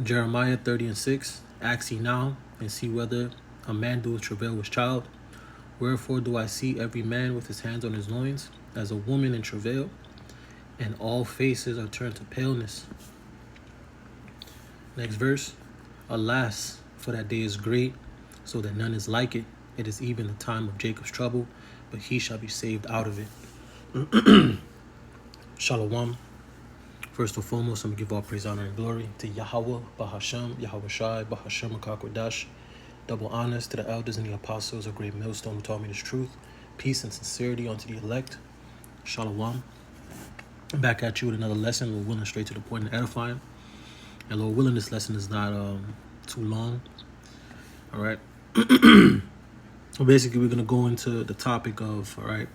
Jeremiah 30:6, ask ye now, and see whether a man doeth travail with child. Wherefore do I see every man with his hands on his loins, as a woman in travail, and all faces are turned to paleness. Next verse, alas, for that day is great, so that none is like it. It is even the time of Jacob's trouble, but he shall be saved out of it. Shalom. First and foremost, I'm going to give all praise, honor, and glory to Yahweh, Bahashem, Yahweh Shai, Bahashem, Akakwadash. Double honors to the elders and the apostles, a great millstone who taught me this truth. Peace and sincerity unto the elect. Shalom. Back at you with another lesson, Lord willing, straight to the point and edifying. And Lord willing, this lesson is not too long. All right. So basically, we're going to go into the topic of, all right,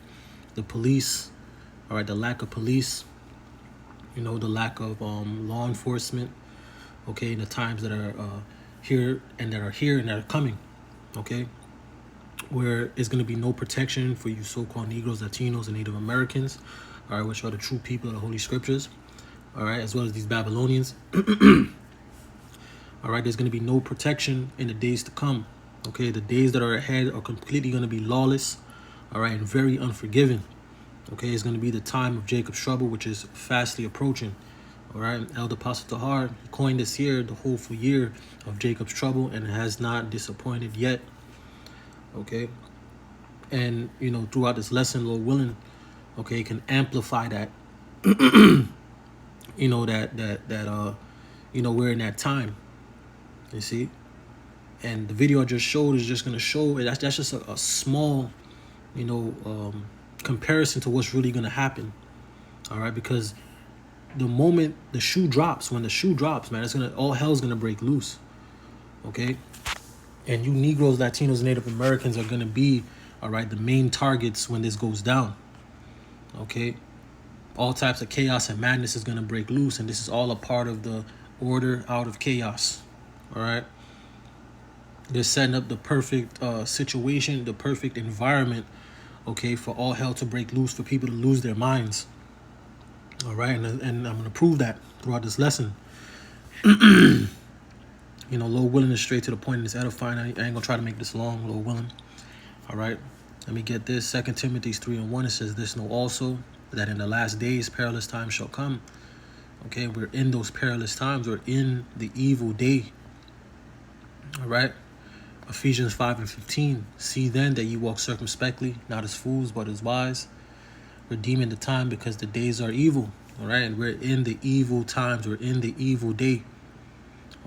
the police, all right, the lack of police. You know, the lack of law enforcement, okay, the times that are here and that are coming, okay, where it's going to be no protection for you so-called Negroes, Latinos, and Native Americans, all right, which are the true people of the Holy Scriptures, all right, as well as these Babylonians. All right, there's going to be no protection in the days to come, okay. The days that are ahead are completely going to be lawless, all right, and very unforgiving. Okay, it's going to be the time of Jacob's trouble, which is fastly approaching. All right, Elder Apostle Tahar coined this year the hopeful year of Jacob's trouble, and it has not disappointed yet. Okay, and you know, throughout this lesson, Lord willing, okay, can amplify that. You know, you know, we're in that time. You see, and the video I just showed is just going to show it. That's just a small, you know, comparison to what's really going to happen. All right, because the moment the shoe drops, when the shoe drops, man, all hell's gonna break loose. Okay, and you Negroes, Latinos, and Native Americans are gonna be, all right, the main targets when this goes down. Okay, all types of chaos and madness is gonna break loose, and this is all a part of the order out of chaos. All right, they're setting up the perfect situation, the perfect environment, okay, for all hell to break loose, for people to lose their minds. All right, and I'm going to prove that throughout this lesson. You know, Lord willing, is straight to the point and it's edifying. I ain't going to try to make this long, Lord willing. All right, let me get this. 2 Timothy 3:1, it says, this know also, that in the last days perilous times shall come. Okay, we're in those perilous times. We're in the evil day. All right. Ephesians 5:15, see then that ye walk circumspectly, not as fools, but as wise, redeeming the time, because the days are evil. All right, and we're in the evil times. We're in the evil day.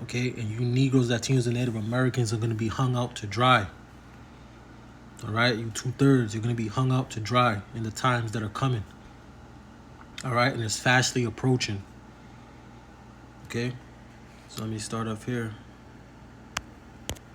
Okay, and you Negroes, Latinos, and Native Americans are going to be hung out to dry. All right, you 2/3, you're going to be hung out to dry in the times that are coming. All right, and it's fastly approaching. Okay, so let me start off here.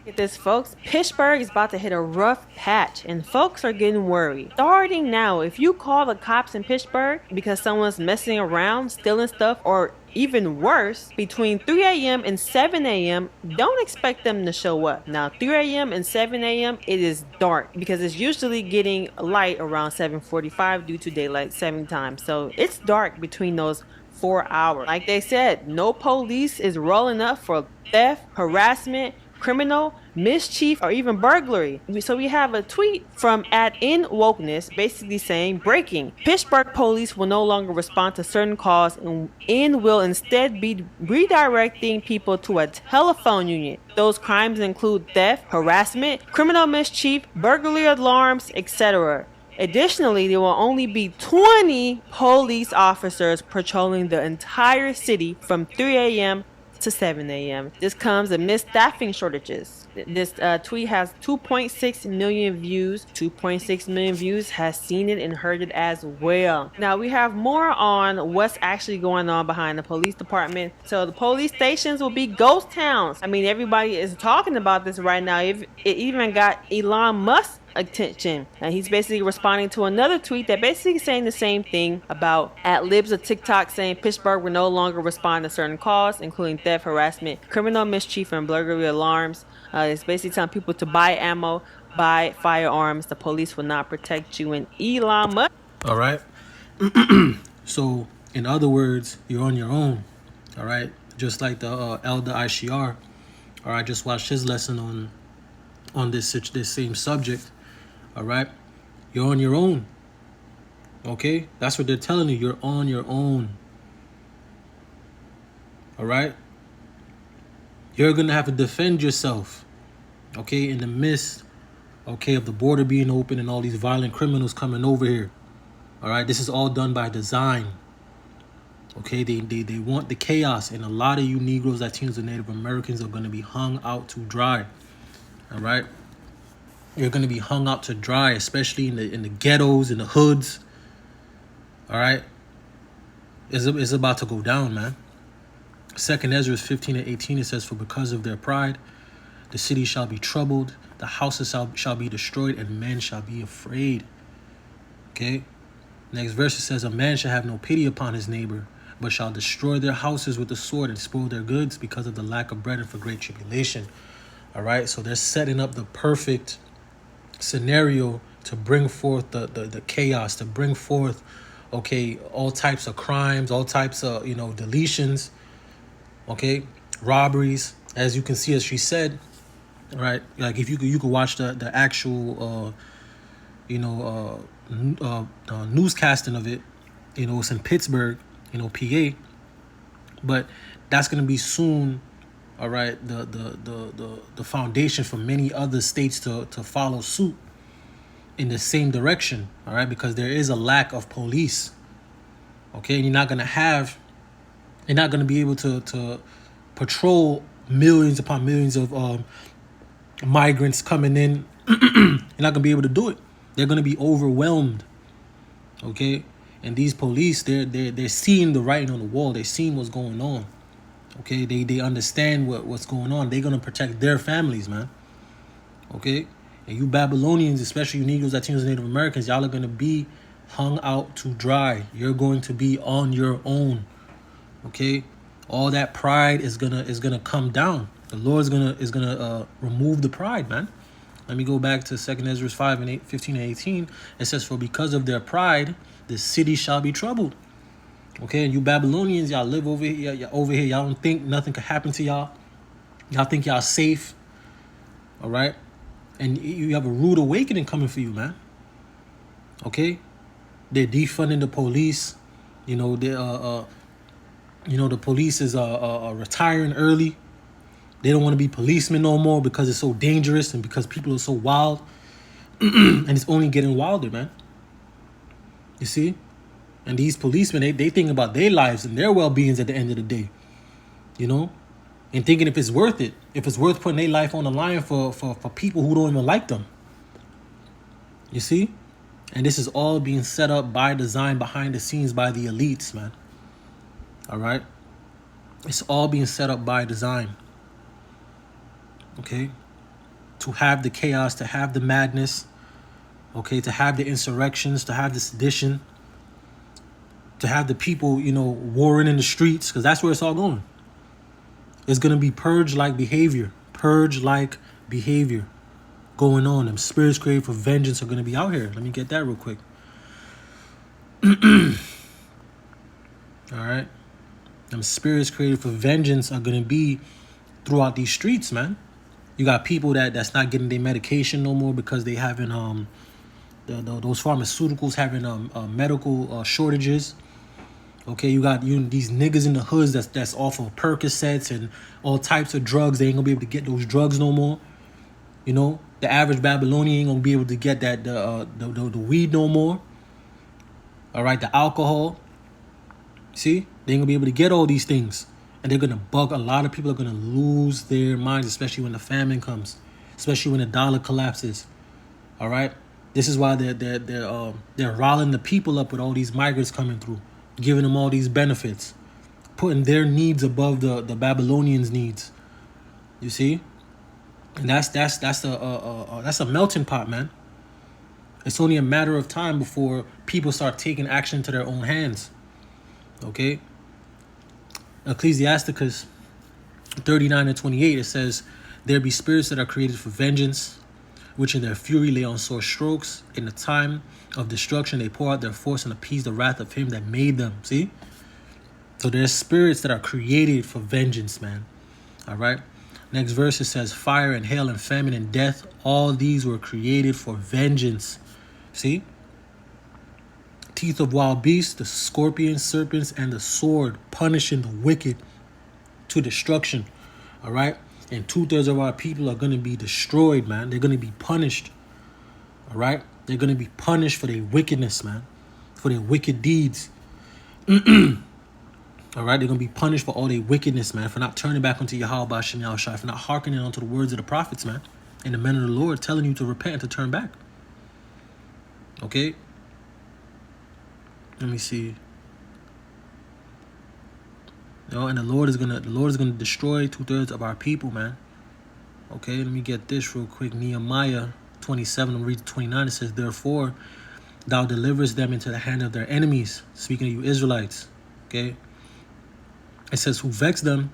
Get this, folks. Pittsburgh is about to hit a rough patch, and folks are getting worried. Starting now, if you call the cops in Pittsburgh because someone's messing around, stealing stuff, or even worse, between 3 a.m. and 7 a.m., don't expect them to show up. Now, 3 a.m. and 7 a.m., it is dark because it's usually getting light around 7:45 due to daylight saving time. So it's dark between those 4 hours. Like they said, no police is rolling up for theft, harassment, criminal, mischief, or even burglary. So we have a tweet from @InWokeness basically saying, breaking, Pittsburgh police will no longer respond to certain calls and will instead be redirecting people to a telephone unit. Those crimes include theft, harassment, criminal mischief, burglary alarms, etc. Additionally, there will only be 20 police officers patrolling the entire city from 3 a.m. to 7 a.m. This comes amidst staffing shortages. This tweet has 2.6 million views. 2.6 million views has seen it and heard it as well. Now we have more on what's actually going on behind the police department. So the police stations will be ghost towns. I mean, everybody is talking about this right now. It even got Elon Musk attention. And he's basically responding to another tweet that basically saying the same thing about ad-libs of TikTok saying Pittsburgh will no longer respond to certain calls, including theft, harassment, criminal mischief, and burglary alarms. It's basically telling people to buy ammo, buy firearms. The police will not protect you. And Elon Musk. All right. So, in other words, you're on your own. All right. Just like the elder ICR. Or I just watched his lesson on this same subject. All right. You're on your own. Okay. That's what they're telling you. You're on your own. All right. You're gonna have to defend yourself. Okay. In the midst. Okay, of the border being open and all these violent criminals coming over here. All right, this is all done by design. Okay, they want the chaos, and a lot of you Negroes, Latinos, and Native Americans are going to be hung out to dry. All right, you're going to be hung out to dry, especially in the ghettos, in the hoods. All right, it's about to go down, man. 2nd Ezra 15 and 18, it says, "For because of their pride, the city shall be troubled, the houses shall be destroyed, and men shall be afraid." Okay. Next verse, it says, "A man shall have no pity upon his neighbor, but shall destroy their houses with the sword and spoil their goods because of the lack of bread and for great tribulation." All right. So they're setting up the perfect scenario to bring forth the chaos, to bring forth, okay, all types of crimes, all types of, deletions, okay, robberies. As you can see, as she said, right, like if you could watch the actual newscasting of it. It's in Pittsburgh, PA, but that's gonna be soon. All right, the foundation for many other states to follow suit in the same direction. All right, because there is a lack of police. Okay, and you're not gonna be able to patrol millions upon millions of migrants coming in. You're not gonna be able to do it. They're gonna be overwhelmed. Okay, and these police, they're seeing the writing on the wall. They're seeing what's going on. Okay, they understand what's going on. They're gonna protect their families, man. Okay, and you Babylonians, especially you Negroes, Latinos, and Native Americans, y'all are gonna be hung out to dry. You're going to be on your own. Okay, all that pride is gonna come down. The Lord is gonna remove the pride, man. Let me go back to 2nd Ezra 5 and 15 and 18. It says, "For because of their pride, the city shall be troubled." Okay, and you Babylonians, y'all live over here. Y'all don't think nothing could happen to y'all. Y'all think y'all safe. All right, and you have a rude awakening coming for you, man. Okay, they're defunding the police. They the police is retiring early. They don't want to be policemen no more because it's so dangerous and because people are so wild. And it's only getting wilder, man. You see? And these policemen, they think about their lives and their well-beings at the end of the day. And thinking if it's worth it. If it's worth putting their life on the line for people who don't even like them. You see? And this is all being set up by design behind the scenes by the elites, man. All right? It's all being set up by design. Okay, to have the chaos, to have the madness, okay, to have the insurrections, to have the sedition, to have the people, warring in the streets, because that's where it's all going. It's going to be purge-like behavior going on. Them spirits created for vengeance are going to be out here. Let me get that real quick. All right, them spirits created for vengeance are going to be throughout these streets, man. You got people that's not getting their medication no more because they having those pharmaceuticals having medical shortages. Okay, you got these niggas in the hoods that's off of Percocets and all types of drugs. They ain't gonna be able to get those drugs no more. The average Babylonian ain't gonna be able to get that the weed no more. All right, the alcohol. See, they ain't gonna be able to get all these things. And they're going to bug. A lot of people are going to lose their minds, especially when the famine comes, especially when the dollar collapses. All right. This is why they're riling the people up with all these migrants coming through, giving them all these benefits, putting their needs above the Babylonians' needs. You see, and that's a melting pot, man. It's only a matter of time before people start taking action into their own hands. Okay. Ecclesiasticus 39:28, it says, "There be spirits that are created for vengeance, which in their fury lay on sore strokes. In the time of destruction they pour out their force and appease the wrath of him that made them." See? So there's spirits that are created for vengeance, man. All right. Next verse, it says, "Fire and hail and famine and death, all these were created for vengeance." See? Teeth of wild beasts, the scorpions, serpents, and the sword, punishing the wicked to destruction. All right. And 2/3 of our people are going to be destroyed, man. They're going to be punished. All right. They're going to be punished for their wickedness, man. For their wicked deeds. All right. They're going to be punished for all their wickedness, man. For not turning back unto Yahweh B'Shem Yahushai. For not hearkening unto the words of the prophets, man. And the men of the Lord telling you to repent and to turn back. Okay. Let me see. And the Lord is gonna destroy 2/3 of our people, man. Okay, let me get this real quick. Nehemiah 27, I'm reading 29. It says, "Therefore, thou deliverest them into the hand of their enemies." Speaking of you Israelites. Okay. It says, "Who vexed them,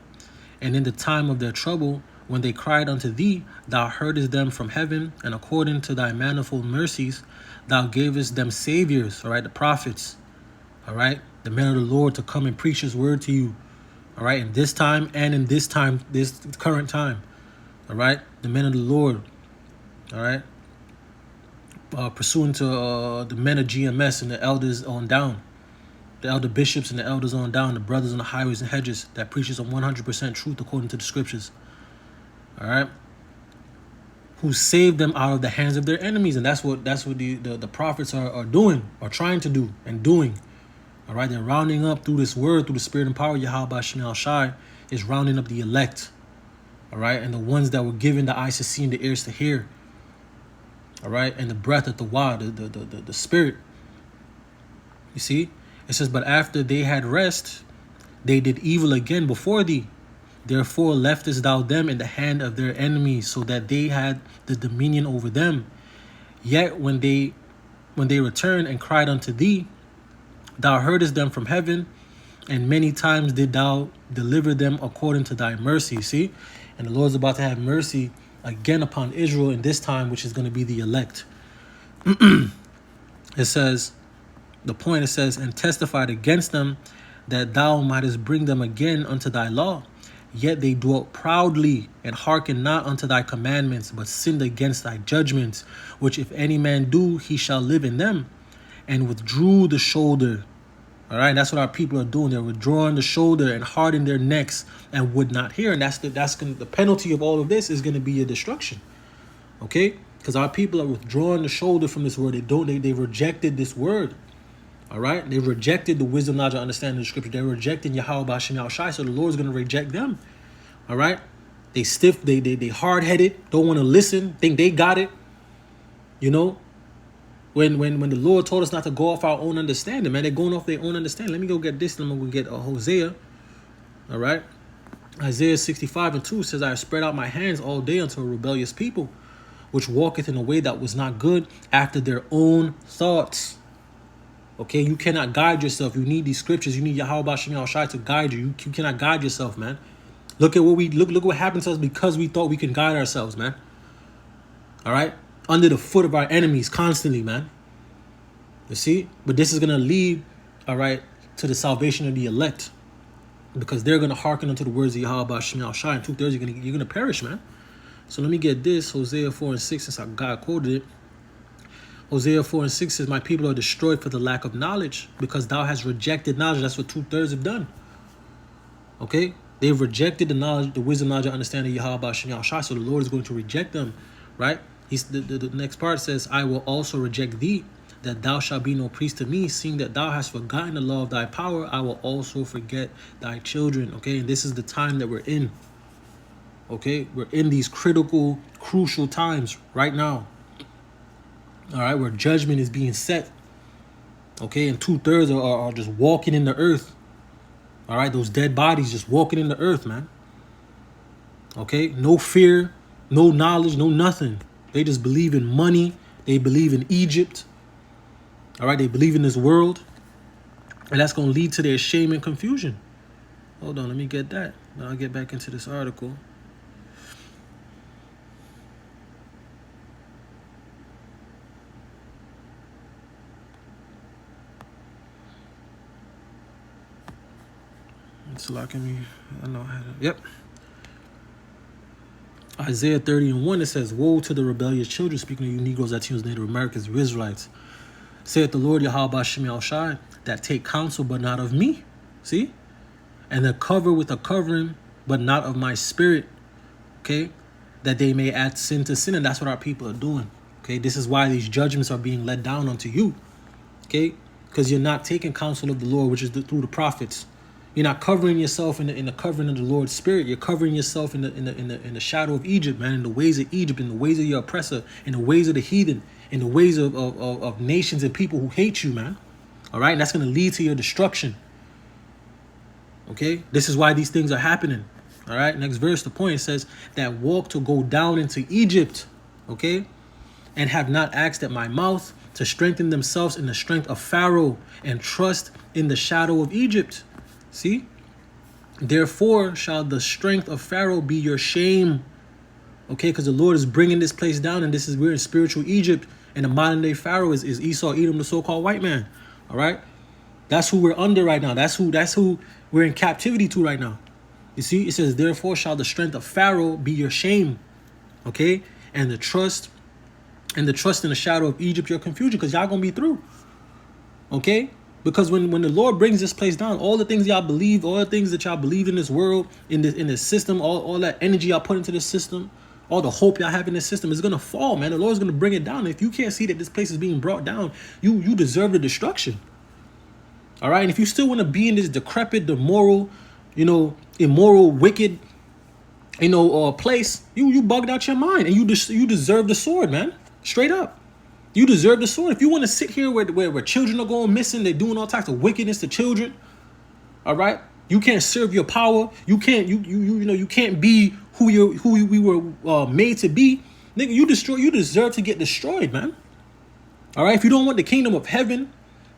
and in the time of their trouble, when they cried unto thee, thou heardest them from heaven, and according to thy manifold mercies, thou gavest them saviors." All right, the prophets. All right, the men of the Lord to come and preach his word to you. All right, in this time and in this time, this current time. All right, the men of the Lord. All right, pursuant to the men of GMS and the elders on down, the elder bishops and the elders on down, the brothers on the highways and hedges that preaches on 100% truth according to the scriptures. All right, who saved them out of the hands of their enemies, and that's what the prophets are doing, or trying to do, and doing. All right, they're rounding up through this word, through the spirit and power. Yahweh B'Shem Yahushai is rounding up the elect. All right, and the ones that were given the eyes to see and the ears to hear. All right, and the breath of the Wah, the spirit. You see, it says, "But after they had rest, they did evil again before thee. Therefore leftest thou them in the hand of their enemies, so that they had the dominion over them. Yet when they returned and cried unto thee, thou heardest them from heaven, and many times did thou deliver them according to thy mercy." See? And the Lord's about to have mercy again upon Israel in this time, which is going to be the elect. It says, "And testified against them, that thou mightest bring them again unto thy law. Yet they dwelt proudly, and hearkened not unto thy commandments, but sinned against thy judgments, which if any man do, he shall live in them. And withdrew the shoulder." All right, that's what our people are doing. They're withdrawing the shoulder and hardened their necks and would not hear. And the penalty of all of this is going to be your destruction. Okay, because our people are withdrawing the shoulder from this word. They rejected this word. All right, they rejected the wisdom, knowledge, and understanding of the scripture. They're rejecting Yahweh B'Shem Yahushai, so the Lord's going to reject them. All right, they stiff, they hard-headed, don't want to listen, think they got it. You know. When the Lord told us not to go off our own understanding, man, they're going off their own understanding. Let me go get this, and I'm going to get Hosea. All right. Isaiah 65:2 says, "I have spread out my hands all day unto a rebellious people, which walketh in a way that was not good, after their own thoughts." Okay, you cannot guide yourself. You need these scriptures. You need Yahweh B'Shem Yahushai to guide you. You cannot guide yourself, man. Look at look what happened to us because we thought we can guide ourselves, man. All right. Under the foot of our enemies constantly, man. You see? But this is going to lead, all right, to the salvation of the elect. Because they're going to hearken unto the words of Yahweh B'Shem Yahushai. And 2/3 you're going to perish, man. So let me get this. Hosea 4:6, since God quoted it. Hosea 4:6 says, "My people are destroyed for the lack of knowledge, because thou hast rejected knowledge." That's what 2/3 have done. Okay? They've rejected the knowledge, the wisdom, knowledge, and understanding of Yahweh B'Shem Yahushai. So the Lord is going to reject them, right? The next part says, "I will also reject thee, that thou shalt be no priest to me, seeing that thou hast forgotten the law of thy power, I will also forget thy children. Okay, and this is the time that we're in. Okay, we're in these critical, crucial times right now. All right, where judgment is being set. Okay, and 2/3 are just walking in the earth. All right, those dead bodies just walking in the earth, man. Okay, no fear, no knowledge, no nothing. They just believe in money. They believe in Egypt. All right, they believe in this world. And that's going to lead to their shame and confusion. Hold on, let me get that. Now I'll get back into this article. It's locking me. I know how to. Yep. Isaiah 30:1, it says, woe to the rebellious children, speaking of you Negroes, Latinos, Native Americans, you Israelites. Saith the Lord Yahweh Shem Shai, that take counsel but not of me. See? And that cover with a covering but not of my spirit. Okay? That they may add sin to sin. And that's what our people are doing. Okay? This is why these judgments are being let down onto you. Okay? Because you're not taking counsel of the Lord, which is through the prophets. You're not covering yourself in the covering of the Lord's Spirit. You're covering yourself in the shadow of Egypt, man, in the ways of Egypt, in the ways of your oppressor, in the ways of the heathen, in the ways of nations and people who hate you, man. All right? And that's going to lead to your destruction. Okay? This is why these things are happening. All right? Next verse, the point says, that walk to go down into Egypt, okay? And have not asked at my mouth to strengthen themselves in the strength of Pharaoh and trust in the shadow of Egypt. See? Therefore shall the strength of Pharaoh be your shame. Okay, because the Lord is bringing this place down, and we're in spiritual Egypt, and the modern day Pharaoh is Esau, Edom, the so-called white man. All right? That's who we're under right now. That's who we're in captivity to right now. You see, it says, therefore shall the strength of Pharaoh be your shame. Okay? And the trust in the shadow of Egypt, your confusion, because y'all gonna be through. Okay? Because when the Lord brings this place down, all the things y'all believe, all the things that y'all believe in this world, in this system, all that energy y'all put into this system, all the hope y'all have in this system is gonna fall, man. The Lord's gonna bring it down. And if you can't see that this place is being brought down, you deserve the destruction. All right, and if you still want to be in this decrepit, immoral, wicked, place, you bugged out your mind, and you deserve the sword, man. Straight up. You deserve the sword. If you want to sit here where children are going missing, they're doing all types of wickedness to children. All right, you can't serve your power. You can't you can't be who we were made to be, nigga. You deserve to get destroyed, man. All right, if you don't want the kingdom of heaven,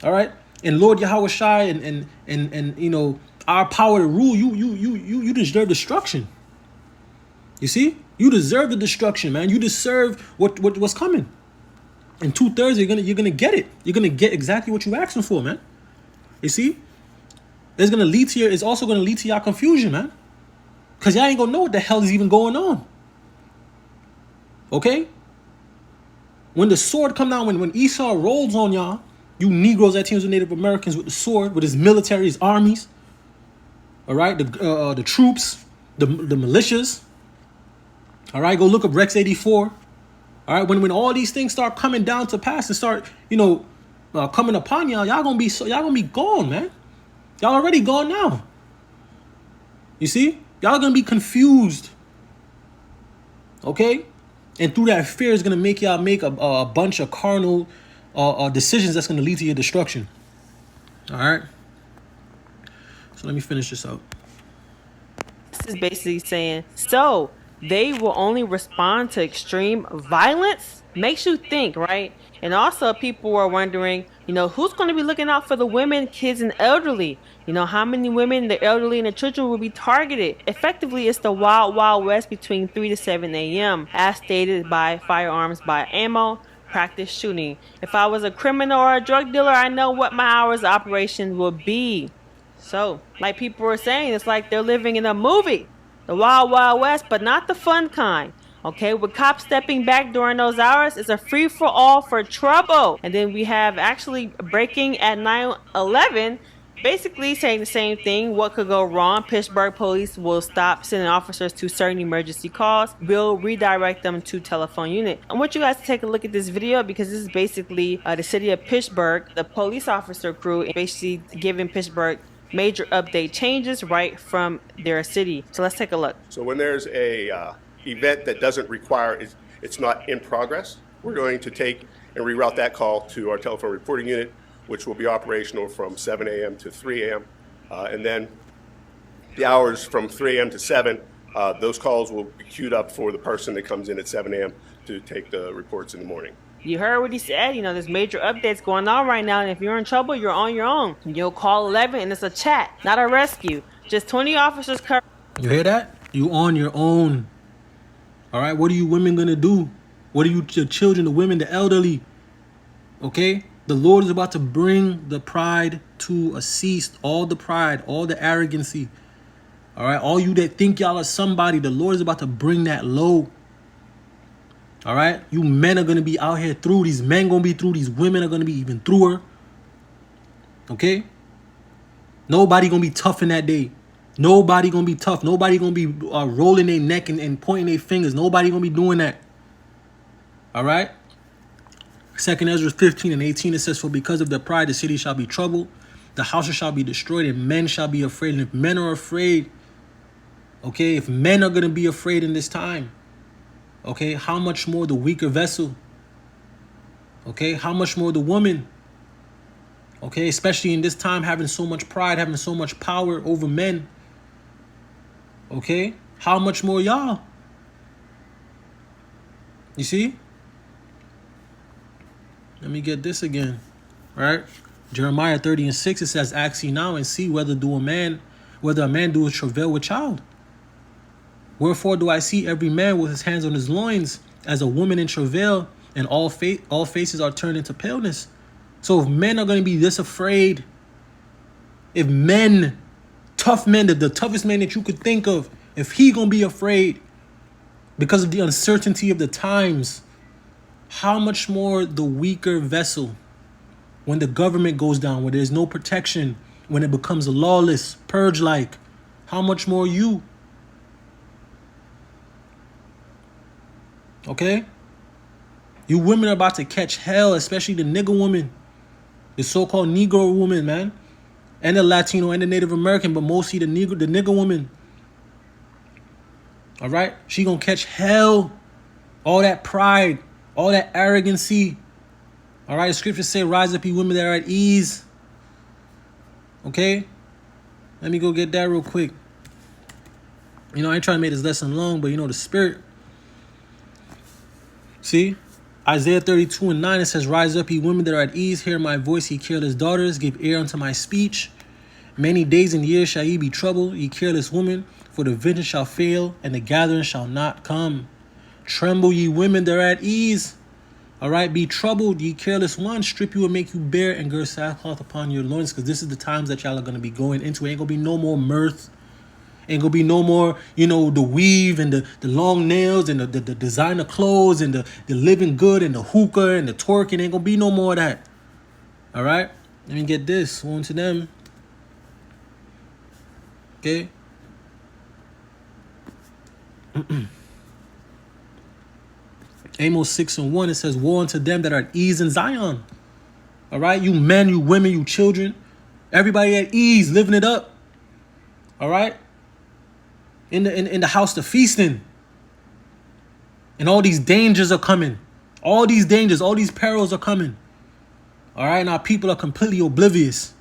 all right, and Lord Yahweh Shai and our power to rule, you deserve destruction. You see, you deserve the destruction, man. You deserve what's coming. And 2/3, you're gonna get it. You're gonna get exactly what you're asking for, man. You see? It's also gonna lead to your confusion, man. Cause y'all ain't gonna know what the hell is even going on. Okay? When the sword come down, when Esau rolls on y'all, you Negroes, Latinos, and Native Americans with the sword, with his military, his armies, all right, the troops, the militias. All right, go look up Rex 84. All right, when all these things start coming down to pass and start, coming upon y'all gonna be gone, man. Y'all already gone now. You see, y'all gonna be confused. Okay, and through that fear is gonna make y'all make a bunch of carnal decisions that's gonna lead to your destruction. All right. So let me finish this out. This is basically saying, so they will only respond to extreme violence? Makes you think, right? And also people are wondering, who's going to be looking out for the women, kids, and elderly? How many women, the elderly, and the children will be targeted? Effectively, it's the wild, wild west between 3 to 7 a.m. as stated by Firearms by Ammo Practice Shooting. If I was a criminal or a drug dealer, I know what my hours of operation will be. So, like people were saying, it's like they're living in a movie. The Wild Wild West, but not the fun kind. Okay, with cops stepping back during those hours, it's a free-for-all for trouble. And then we have actually breaking at 9/11, Basically saying the same thing. What could go wrong? Pittsburgh police will stop sending officers to certain emergency calls. Will redirect them to telephone unit. I want you guys to take a look at this video because this is basically the city of Pittsburgh, the police officer crew, basically giving Pittsburgh major update changes right from their city. So let's take a look. So when there's a event that doesn't require, it's not in progress, we're going to take and reroute that call to our telephone reporting unit, which will be operational from 7 a.m. to 3 a.m. And then the hours from 3 a.m. to 7, those calls will be queued up for the person that comes in at 7 a.m. to take the reports in the morning. You heard what he said. There's major updates going on right now, and if you're in trouble, you're on your own. You'll call 11, and it's a chat, not a rescue. Just 20 officers cover. You hear that? You on your own. All right? What are you women going to do? What are you, the children, the women, the elderly? Okay? The Lord is about to bring the pride to a cease. All the pride, all the arrogancy. All right? All you that think y'all are somebody, the Lord is about to bring that low. All right? You men are going to be out here through. These men going to be through. These women are going to be even througher. Okay? Nobody going to be tough in that day. Nobody going to be tough. Nobody going to be rolling their neck and pointing their fingers. Nobody going to be doing that. All right? 2nd Ezra 15 and 18, it says, "For because of the pride, the city shall be troubled. The houses shall be destroyed, and men shall be afraid." And if men are afraid, okay, if men are going to be afraid in this time, okay, how much more the weaker vessel? Okay, how much more the woman? Okay, especially in this time, having so much pride, having so much power over men. Okay, how much more y'all? You see? Let me get this again, right? Jeremiah 30 and 6, it says, "Ask ye now and see whether a man doeth travail with child. Wherefore do I see every man with his hands on his loins, as a woman in travail, and all faces are turned into paleness." So if men are going to be this afraid, if men, tough men, the toughest man that you could think of, if he going to be afraid because of the uncertainty of the times, how much more the weaker vessel when the government goes down, when there's no protection, when it becomes lawless, purge-like, how much more you? Okay? You women are about to catch hell, especially the nigger woman, the so-called Negro woman, man, and the Latino and the Native American, but mostly the nigger woman. All right? She gonna catch hell. All that pride, all that arrogancy. All right? The scriptures say, "Rise up, ye women that are at ease." Okay? Let me go get that real quick. I ain't trying to make this lesson long, but the spirit. See? Isaiah 32 and 9, it says, "Rise up, ye women that are at ease. Hear my voice, ye careless daughters. Give ear unto my speech. Many days and years shall ye be troubled, ye careless women. For the vengeance shall fail, and the gathering shall not come. Tremble, ye women that are at ease. All right, be troubled, ye careless ones. Strip you and make you bare, and gird sackcloth upon your loins." Because this is the times that y'all are going to be going into. Ain't going to be no more mirth. Ain't going to be no more, the weave and the long nails and the designer clothes and the living good and the hookah and the twerking. Ain't going to be no more of that. All right? Let me get this. One to them. Okay? Amos 6 and 1, it says, "Woe unto them that are at ease in Zion." All right? You men, you women, you children. Everybody at ease, living it up. All right? In the house, the feasting. And all these dangers are coming. All these dangers, all these perils are coming. All right? Now people are completely oblivious.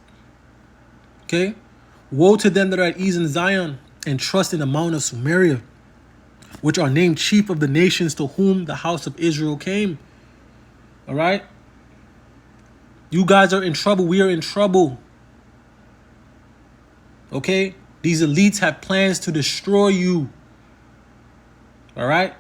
Okay? Woe to them that are at ease in Zion and trust in the mount of Samaria, which are named chief of the nations, to whom the house of Israel came. All right? You guys are in trouble. We are in trouble. Okay? These elites have plans to destroy you. All right?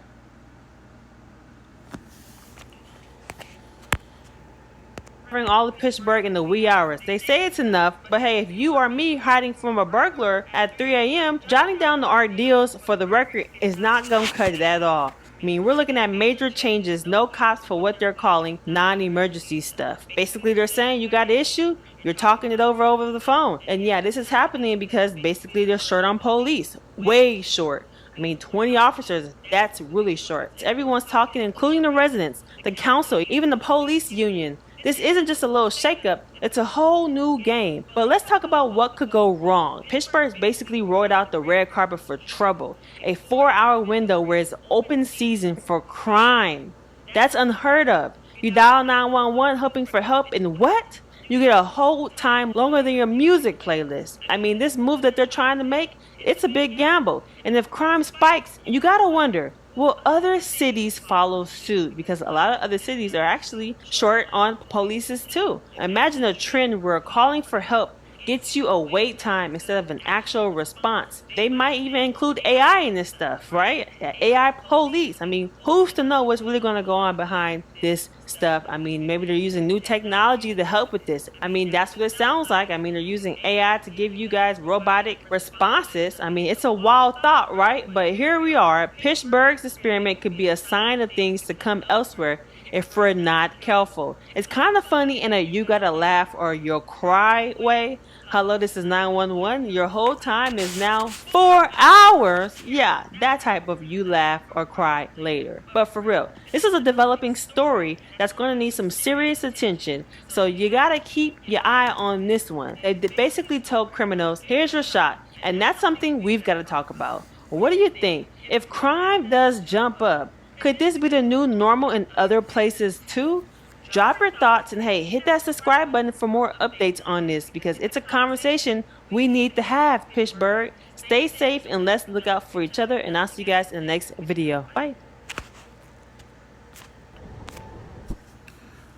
Covering all of Pittsburgh in the wee hours. They say it's enough, but hey, if you are me hiding from a burglar at 3 a.m., jotting down the ordeals for the record is not going to cut it at all. We're looking at major changes, no cops for what they're calling non-emergency stuff. Basically, they're saying you got an issue, You're talking it over the phone. And yeah, this is happening because basically they're short on police. Way short. I mean, 20 officers, that's really short. Everyone's talking, including the residents, the council, even the police union. This isn't just a little shakeup, it's a whole new game. But let's talk about what could go wrong. Pittsburgh's basically rolled out the red carpet for trouble, a 4-hour window where it's open season for crime. That's unheard of. You dial 911 hoping for help, and what? You get a whole time longer than your music playlist. I mean, this move that they're trying to make, it's a big gamble. And if crime spikes, you gotta wonder, will other cities follow suit? Because a lot of other cities are actually short on polices too. Imagine a trend where calling for help gets you a wait time instead of an actual response. They might even include AI in this stuff, right? AI police. I mean, who's to know what's really going to go on behind this stuff? I mean, maybe they're using new technology to help with this. I mean, that's what it sounds like. I mean, they're using AI to give you guys robotic responses. I mean, it's a wild thought, right? But here we are. Pittsburgh's experiment could be a sign of things to come elsewhere if we're not careful. It's kind of funny in a you gotta laugh or you'll cry way. Hello, this is 911. Your whole time is now 4 hours. Yeah, that type of you laugh or cry later. But for real, this is a developing story that's going to need some serious attention. So you gotta keep your eye on this one. They basically told criminals, here's your shot. And that's something we've got to talk about. What do you think? If crime does jump up, could this be the new normal in other places too? Drop your thoughts and hey, hit that subscribe button for more updates on this because it's a conversation we need to have, Pittsburgh. Stay safe and let's look out for each other, and I'll see you guys in the next video. Bye.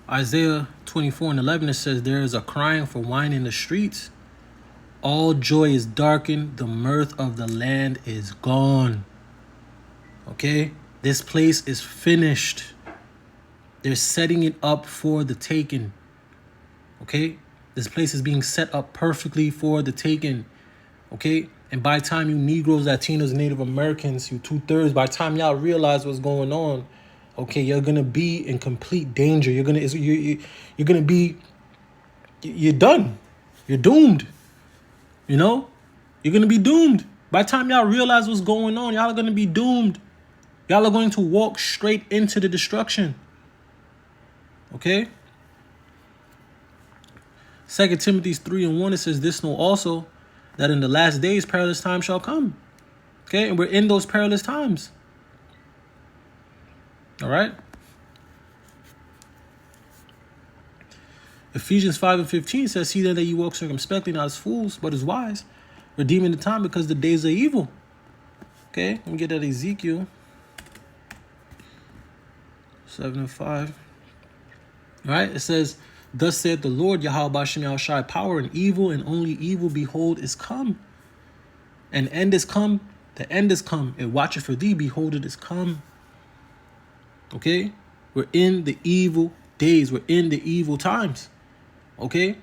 Isaiah 24:11, it says, there is a crying for wine in the streets. All joy is darkened. The mirth of the land is gone. Okay? This place is finished. They're setting it up for the taking. Okay? This place is being set up perfectly for the taking. Okay? And by the time you Negroes, Latinos, Native Americans, you 2/3, by the time y'all realize what's going on, okay, you're gonna be in complete danger. You're gonna be, you're done. You're doomed. You know? You're gonna be doomed. By the time y'all realize what's going on, y'all are gonna be doomed. Y'all are going to walk straight into the destruction. Okay? 2 Timothy 3:1, it says, this know also that in the last days perilous times shall come. Okay? And we're in those perilous times. All right? Ephesians 5:15 says, see then that you walk circumspectly, not as fools, but as wise, redeeming the time because the days are evil. Okay? Let me get that Ezekiel 7:5. All right, it says, thus saith the Lord Yahweh Bashem Yahushai, power and evil, and only evil, behold, is come. An end is come, the end is come. It watcheth for thee, behold, it is come. Okay? We're in the evil days. We're in the evil times. Okay?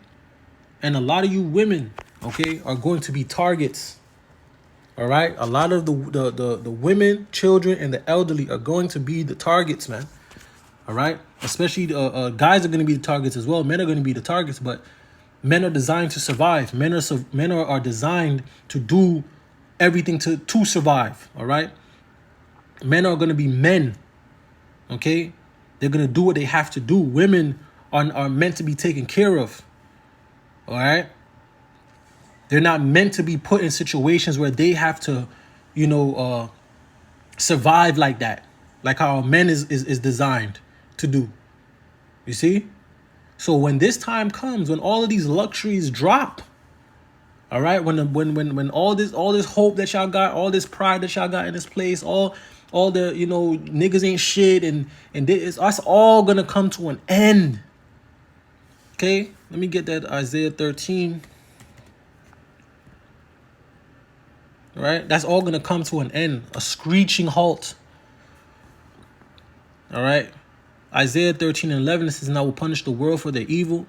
And a lot of you women, okay, are going to be targets. All right? A lot of the women, children, and the elderly are going to be the targets, man. All right? Especially guys are going to be the targets as well. Men are going to be the targets, but men are designed to survive. Men are designed to do everything to survive. All right? Men are going to be men. Okay? They're going to do what they have to do. Women are meant to be taken care of. All right? They're not meant to be put in situations where they have to, survive like that. Like how a man is designed to do. You see? So when this time comes, when all of these luxuries drop, all right, when all this hope that y'all got, all this pride that y'all got in this place, all the niggas ain't shit, and it's us all gonna come to an end. Okay, let me get that Isaiah 13. All right, that's all gonna come to an end, a screeching halt. All right. Isaiah 13:11 says, and I will punish the world for their evil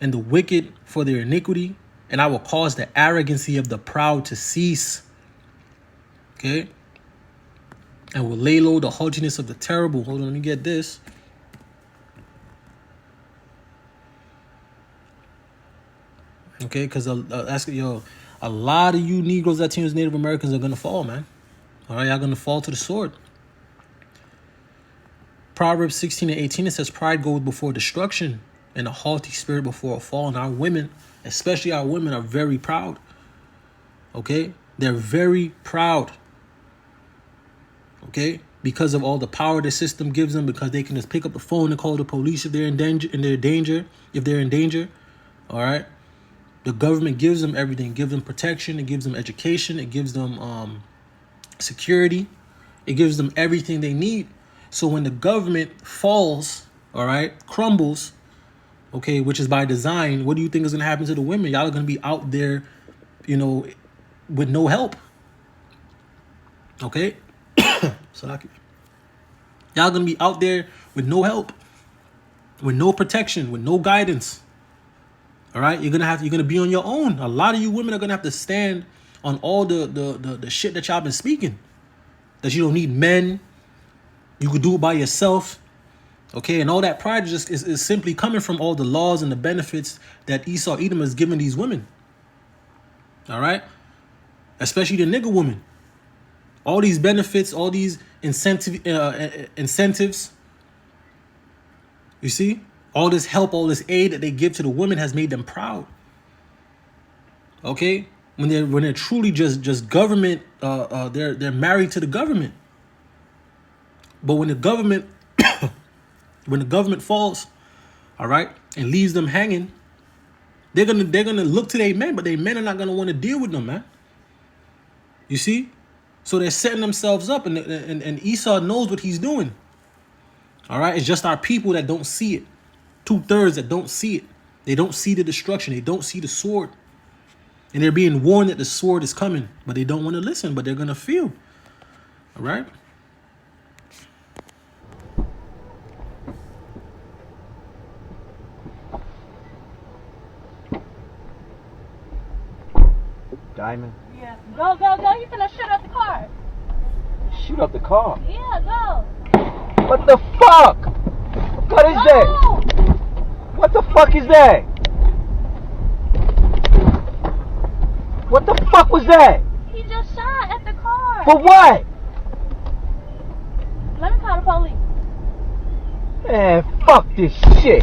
and the wicked for their iniquity, and I will cause the arrogancy of the proud to cease. Okay. And will lay low the haughtiness of the terrible. Hold on, let me get this. Okay, because a lot of you Negroes, Latinos, Native Americans are gonna fall, man. All right, y'all gonna fall to the sword. Proverbs 16:18, it says, "Pride goes before destruction, and a haughty spirit before a fall." And our women, especially our women, are very proud. Okay, they're very proud. Okay, because of all the power the system gives them, because they can just pick up the phone and call the police if they're in danger. If they're in danger, all right. The government gives them everything. Gives them protection. It gives them education. It gives them security. It gives them everything they need. So when the government falls, all right, crumbles, okay, which is by design, what do you think is going to happen to the women? Y'all are going to be out there, with no help. Okay? So y'all going to be out there with no help, with no protection, with no guidance. All right? You're going to be on your own. A lot of you women are going to have to stand on all the shit that y'all been speaking. That you don't need men. You could do it by yourself. Okay, and all that pride is simply coming from all the laws and the benefits that Esau Edom has given these women. All right? Especially the nigger woman. All these benefits, all these incentives. You see? All this help, all this aid that they give to the women has made them proud. Okay? When they're truly just government, they're married to the government. But when the government falls, all right, and leaves them hanging, they're gonna look to their men, but their men are not gonna want to deal with them, man. You see? So they're setting themselves up, and Esau knows what he's doing. All right, it's just our people that don't see it. 2/3 that don't see it. They don't see the destruction. They don't see the sword, and they're being warned that the sword is coming, but they don't want to listen. But they're gonna feel. All right. Diamond? Yeah. Go. You finna shoot up the car. Shoot up the car? Yeah, go. What the fuck? What is that? What the fuck is that? What the fuck was that? He just shot at the car. For what? Let me call the police. Man, fuck this shit.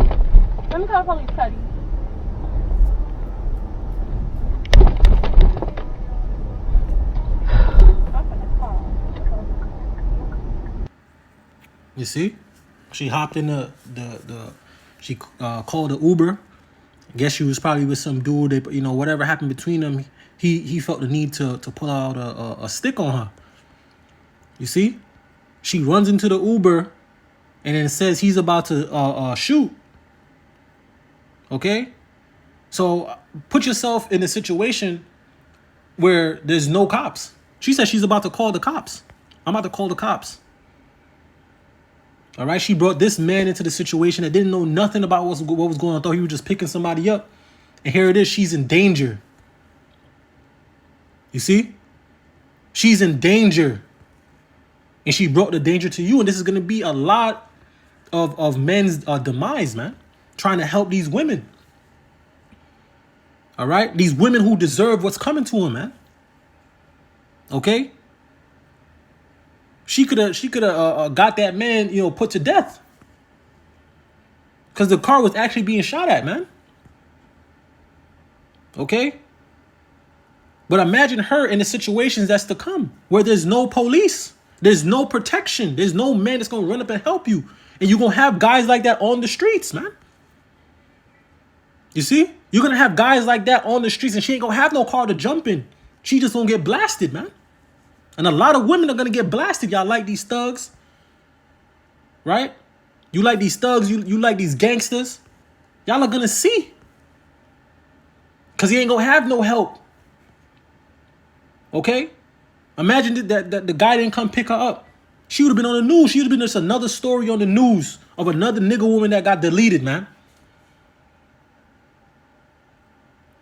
Let me call the police, Cuddy. You see, she hopped in she called the Uber. I guess she was probably with some dude. They, whatever happened between them, he felt the need to pull out a stick on her. You see, she runs into the Uber, and then says he's about to shoot. Okay, so put yourself in a situation where there's no cops. She said she's about to call the cops. I'm about to call the cops. All right, she brought this man into the situation that didn't know nothing about what was going on. Thought he was just picking somebody up. And here it is, she's in danger. You see? She's in danger. And she brought the danger to you. And this is going to be a lot of men's demise, man. Trying to help these women. All right? These women who deserve what's coming to them, man. Okay? She could have got that man, put to death. Because the car was actually being shot at, man. Okay? But imagine her in the situations that's to come, where there's no police, there's no protection, there's no man that's going to run up and help you. And you're going to have guys like that on the streets, man. You see? You're going to have guys like that on the streets, and she ain't going to have no car to jump in. She just going to get blasted, man. And a lot of women are going to get blasted. Y'all like these thugs, right? You like these thugs. You like these gangsters. Y'all are going to see. Because he ain't going to have no help. Okay? Imagine that the guy didn't come pick her up. She would have been on the news. She would have been just another story on the news of another nigga woman that got deleted, man.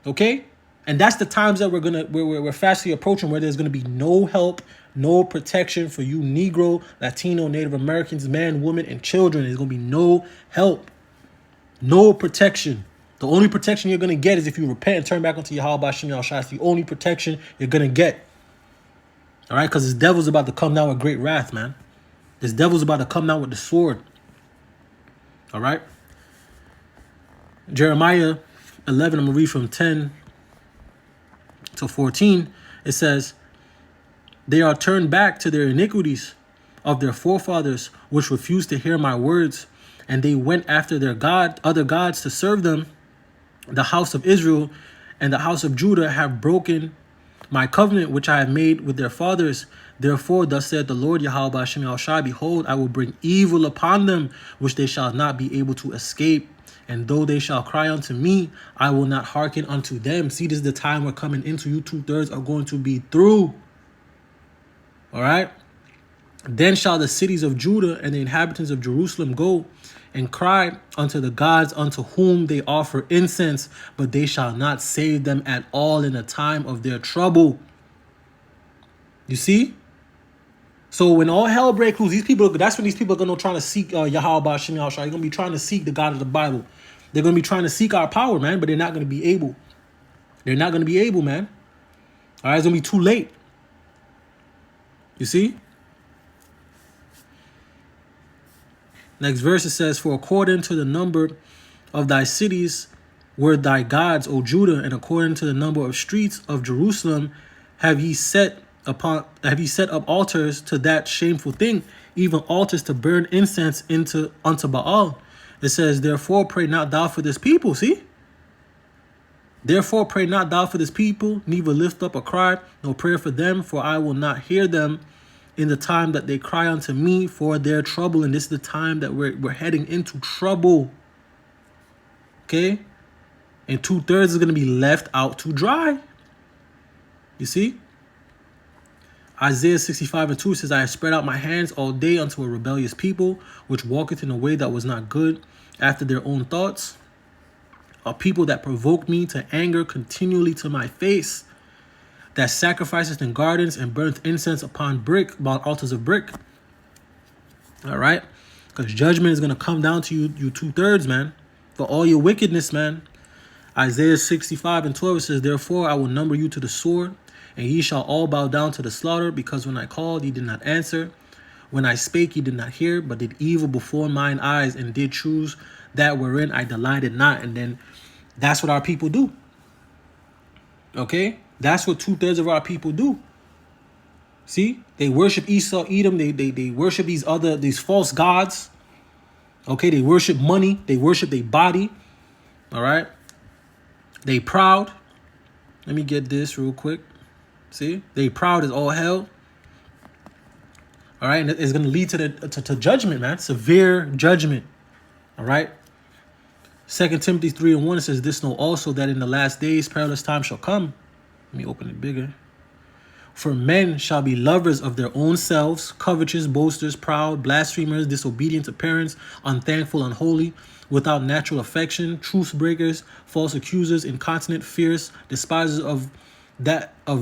Okay? And that's the times that we're fastly approaching, where there's gonna be no help, no protection for you Negro, Latino, Native Americans, men, women, and children. There's gonna be no help, no protection. The only protection you're going to get is if you repent and turn back unto Yahweh Hashem Yahushua. That's the only protection you're going to get. All right? Because this devil's about to come down with great wrath, man. This devil's about to come down with the sword. All right? Jeremiah 11, I'm going to read from 10 to 14. It says, they are turned back to their iniquities of their forefathers, which refused to hear my words, and they went after their other gods to serve them. The house of Israel and the house of Judah have broken my covenant which I have made with their fathers. Therefore, thus saith the Lord Yahweh Hashem Yahushua, behold, I will bring evil upon them, which they shall not be able to escape. And though they shall cry unto me, I will not hearken unto them. See, this is the time we're coming into. You 2/3 are going to be through. All right? Then shall the cities of Judah and the inhabitants of Jerusalem go and cry unto the gods unto whom they offer incense, but they shall not save them at all in the time of their trouble. You see? So when all hell breaks loose, these people, that's when these people are going to try to seek Yahweh Hashem Yahushua. They're going to be trying to seek the God of the Bible. They're going to be trying to seek our power, man, but they're not going to be able. They're not going to be able, man. All right, it's going to be too late. You see? Next verse, it says, for according to the number of thy cities were thy gods, O Judah, and according to the number of streets of Jerusalem have ye set up altars to that shameful thing, even altars to burn incense unto Baal. It says, therefore pray not thou for this people. See? Therefore pray not thou for this people, neither lift up a cry, no prayer for them, for I will not hear them in the time that they cry unto me for their trouble. And this is the time that we're heading into trouble. Okay? And 2/3 is going to be left out to dry. You see? Isaiah 65:2 says, I have spread out my hands all day unto a rebellious people, which walketh in a way that was not good, after their own thoughts. A people that provoke me to anger continually to my face, that sacrifices in gardens and burneth incense upon altars of brick. All right? Because judgment is going to come down to you 2/3, man, for all your wickedness, man. Isaiah 65:12 says, therefore I will number you to the sword, and ye shall all bow down to the slaughter, because when I called, ye did not answer. When I spake, ye did not hear, but did evil before mine eyes, and did choose that wherein I delighted not. And then that's what our people do. Okay? That's what 2/3 of our people do. See? They worship Esau, Edom. They worship these false gods. Okay? They worship money. They worship their body. All right? They proud. Let me get this real quick. See? They proud as all hell. All right? And it's going to lead to judgment, man. Severe judgment. All right? 2 Timothy 3:1, it says, this know also that in the last days perilous times shall come. Let me open it bigger. For men shall be lovers of their own selves, covetous, boasters, proud, blasphemers, disobedient to parents, unthankful, unholy, without natural affection, truce breakers, false accusers, incontinent, fierce, despisers of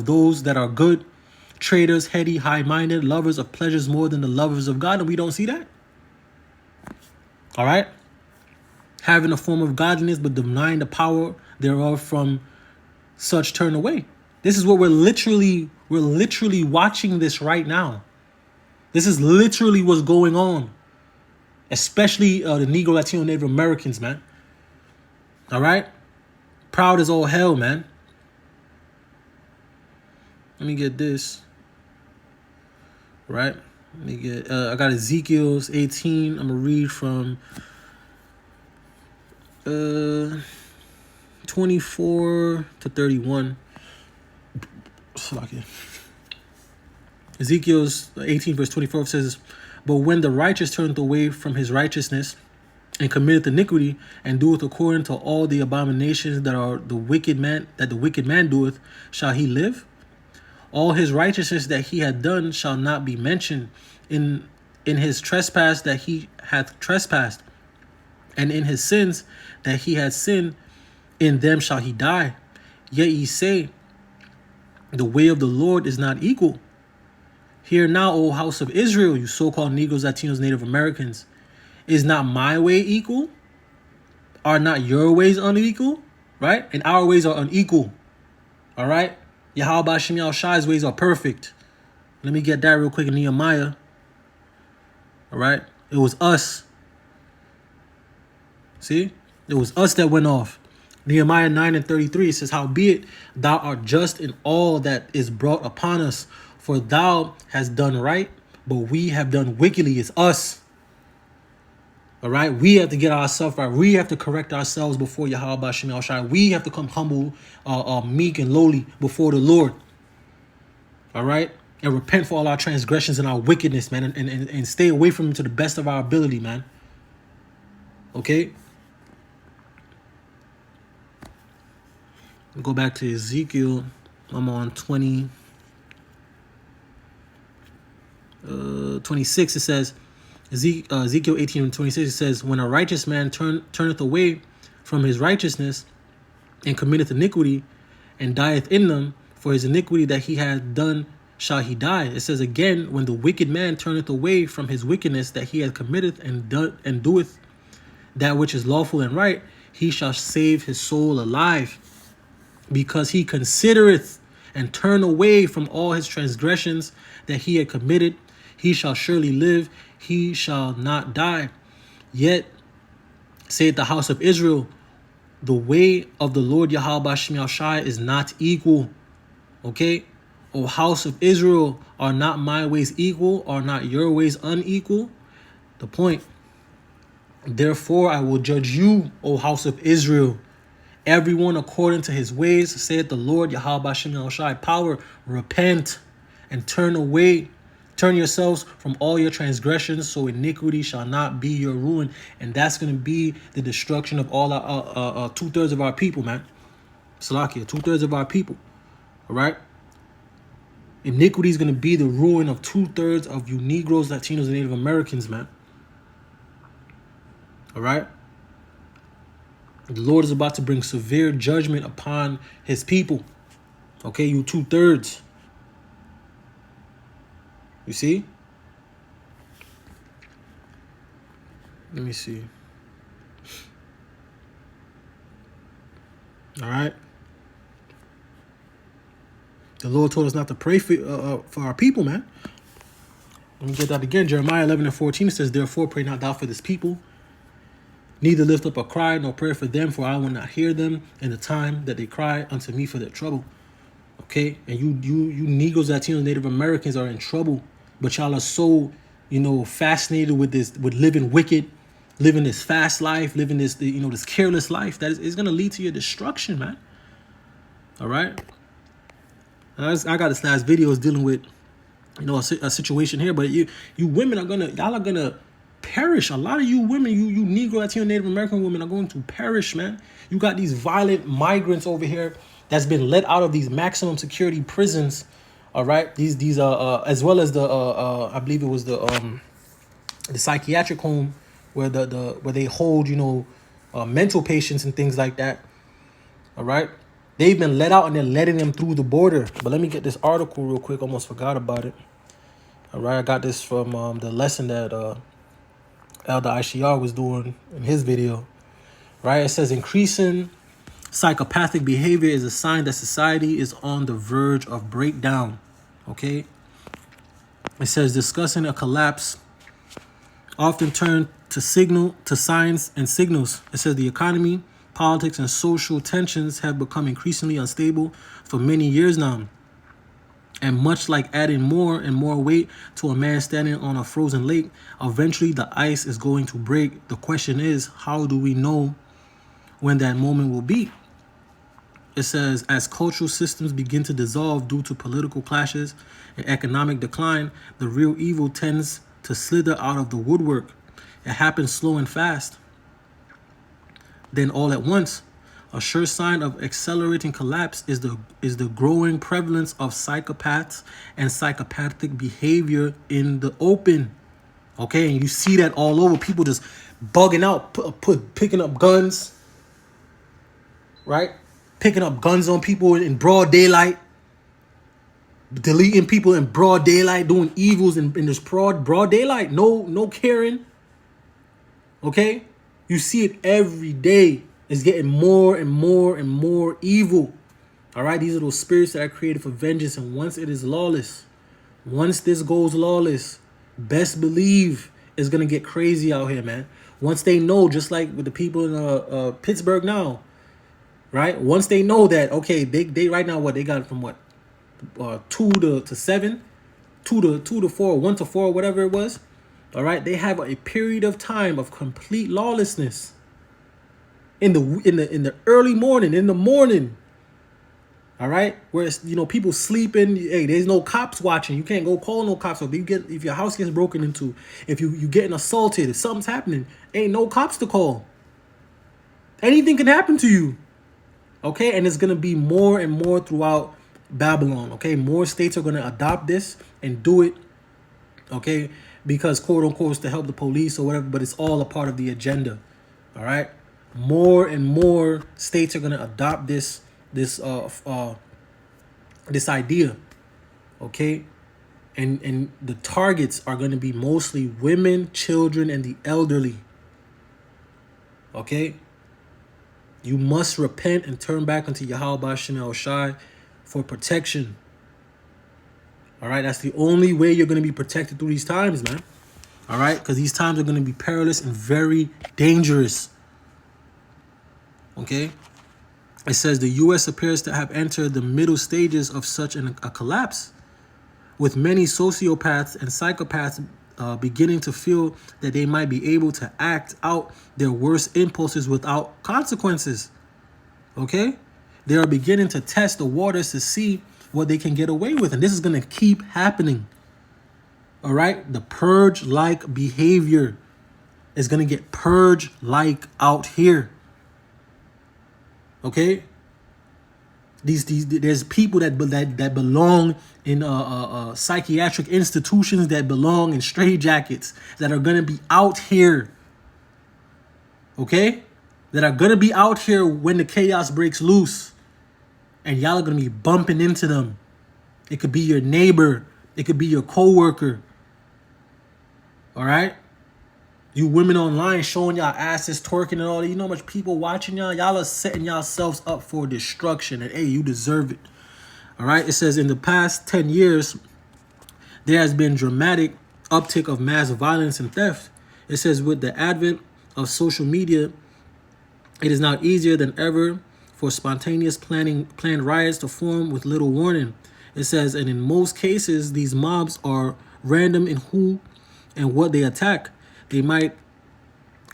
those that are good, traitors, heady, high-minded, lovers of pleasures more than the lovers of God. And we don't see that. All right? Having a form of godliness, but denying the power thereof, from such turn away. This is what we're literally watching this right now. This is literally what's going on. Especially the Negro, Latino, Native Americans, man. All right? Proud as all hell, man. Let me get this. Right? Let me get, I got Ezekiel's 18. I'm going to read from 24 to 31. Ezekiel's 18 verse 24 says, but when the righteous turneth away from his righteousness and committeth iniquity, and doeth according to all the abominations that the wicked man doeth, shall he live? All his righteousness that he had done shall not be mentioned in his trespass that he hath trespassed, and in his sins that he had sinned, in them shall he die. Yet ye say, the way of the Lord is not equal. Hear now, O house of Israel, you so-called Negroes, Latinos, Native Americans. Is not my way equal? Are not your ways unequal? Right? And our ways are unequal. All right? Yahweh Shem Shai's ways are perfect. Let me get that real quick in Nehemiah. All right? It was us. See? It was us that went off. Nehemiah 9:33 says, howbeit thou art just in all that is brought upon us, for thou hast done right, but we have done wickedly. It's us. All right? We have to get ourselves right. We have to correct ourselves before Yahweh Shem Shai. We have to come humble, meek, and lowly before the Lord. All right? And repent for all our transgressions and our wickedness, man. And stay away from him to the best of our ability, man. Okay? Go back to Ezekiel. I'm on 26. It says, Ezekiel 18:26. It says, when a righteous man turneth away from his righteousness and committeth iniquity and dieth in them, for his iniquity that he hath done shall he die. It says again, when the wicked man turneth away from his wickedness that he hath committed and doeth that which is lawful and right, he shall save his soul alive. Because he considereth and turn away from all his transgressions that he had committed, he shall surely live, he shall not die. Yet, saith the house of Israel, the way of the Lord Yahweh Shem Shai is not equal. Okay? O house of Israel, are not my ways equal? Are not your ways unequal? The point. Therefore, I will judge you, O house of Israel, everyone according to his ways, saith the Lord Yahweh Shem Shai. Power, repent and turn yourselves from all your transgressions, so iniquity shall not be your ruin. And that's going to be the destruction of all our 2/3 of our people, man. Salakia, 2/3 of our people. All right? Iniquity is going to be the ruin of 2/3 of you Negroes, Latinos, and Native Americans, man. All right? The Lord is about to bring severe judgment upon his people. Okay, you 2/3. You see? Let me see. All right. The Lord told us not to pray for our people, man. Let me get that again. Jeremiah 11:14 says, therefore pray not thou for this people, neither lift up a cry nor prayer for them, for I will not hear them in the time that they cry unto me for their trouble. Okay, and you Negroes, Latinos, Native Americans are in trouble, but y'all are so, fascinated with living wicked, living this fast life, living this, this careless life that is going to lead to your destruction, man. All right. I got this last video is dealing with, a situation here, but you women y'all are gonna perish. A lot of you women, you Negro, Latino, Native American women are going to perish, man. You got these violent migrants over here that's been let out of these maximum security prisons. All right, these as well as the I believe it was the psychiatric home where where they hold mental patients and things like that. All right, they've been let out and they're letting them through the border. But let me get this article real quick. Almost forgot about it. All right, I got this from the lesson that Elder ICR was doing in his video. Right, it says increasing psychopathic behavior is a sign that society is on the verge of breakdown. Okay. It says discussing a collapse often turn to signs and signals. It says the economy, politics, and social tensions have become increasingly unstable for many years now. And much like adding more and more weight to a man standing on a frozen lake, eventually the ice is going to break. The question is, how do we know when that moment will be? It says, as cultural systems begin to dissolve due to political clashes and economic decline, the real evil tends to slither out of the woodwork. It happens slow and fast. Then all at once, a sure sign of accelerating collapse is the growing prevalence of psychopaths and psychopathic behavior in the open. Okay, and you see that all over. People just bugging out, picking up guns, right? Picking up guns on people in broad daylight, deleting people in broad daylight, doing evils in this broad daylight. No caring. Okay, You see it every day. It's getting more and more and more evil. All right, these are those spirits that are created for vengeance. And once it is lawless, once this goes lawless, best believe it's gonna get crazy out here, man. Once they know, just like with the people in Pittsburgh now, right? Once they know that, okay, they right now what they got from what 2 to 7, 2 to 4, 1 to 4, whatever it was. All right, they have a period of time of complete lawlessness in the early morning, in the morning. All right, where it's, people sleeping. Hey, there's no cops watching. You can't go call no cops. So if your house gets broken into, if you getting assaulted, if something's happening, ain't no cops to call. Anything can happen to you. Okay, and it's gonna be more and more throughout Babylon. Okay, more states are gonna adopt this and do it. Okay, because quote unquote it's to help the police or whatever, but it's all a part of the agenda. All right, more and more states are gonna adopt this idea. Okay, and the targets are gonna be mostly women, children, and the elderly. Okay, you must repent and turn back unto Yahweh Ba'ashem El Shai for protection. All right, that's the only way you're going to be protected through these times, man. All right, because these times are going to be perilous and very dangerous. Okay, it says the U.S. appears to have entered the middle stages of such a collapse, with many sociopaths and psychopaths beginning to feel that they might be able to act out their worst impulses without consequences. Okay, they are beginning to test the waters to see what they can get away with, and this is going to keep happening. All right, the purge-like behavior is going to get purge-like out here. Okay, there's people that belong in psychiatric institutions, that belong in straitjackets, that are going to be out here. Okay, that are going to be out here when the chaos breaks loose. And y'all are going to be bumping into them. It could be your neighbor. It could be your coworker. All right? You women online showing y'all asses, twerking and all that. You know how much people watching y'all? Y'all are setting yourselves up for destruction. And, hey, you deserve it. All right? It says in the past 10 years, there has been dramatic uptick of mass violence and theft. It says with the advent of social media, it is now easier than ever for spontaneous planned riots to form with little warning. It says, and in most cases, these mobs are random in who and what they attack. They might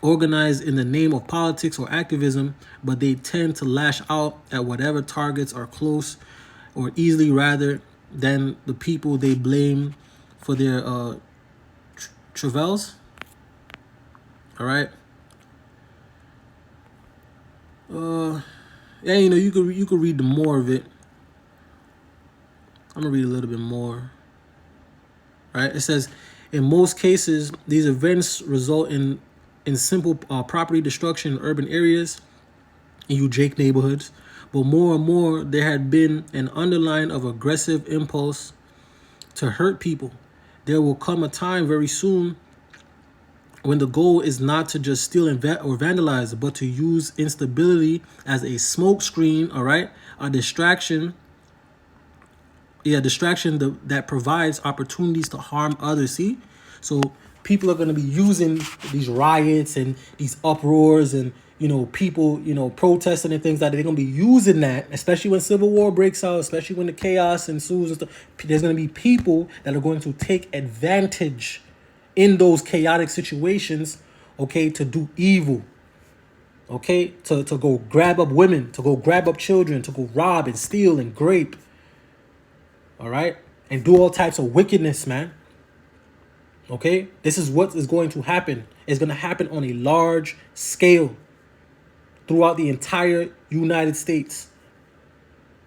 organize in the name of politics or activism, but they tend to lash out at whatever targets are close or easily rather than the people they blame for their travails. All right. Yeah, you could read the more of it. I'm gonna read a little bit more. All right, it says, in most cases, these events result in simple property destruction in urban areas, in Ujake neighborhoods. But more and more, there had been an underline of aggressive impulse to hurt people. There will come a time very soon when the goal is not to just steal or vandalize, but to use instability as a smoke screen, all right? A distraction. Yeah, distraction that provides opportunities to harm others, see? So people are going to be using these riots and these uproars and, people, protesting and things like that. They're going to be using that, especially when civil war breaks out, especially when the chaos ensues and stuff. There's going to be people that are going to take advantage in those chaotic situations, okay, to do evil, okay, to go grab up women, to go grab up children, to go rob and steal and grape, all right, and do all types of wickedness, man. Okay, this is what is going to happen. It's going to happen on a large scale throughout the entire United States.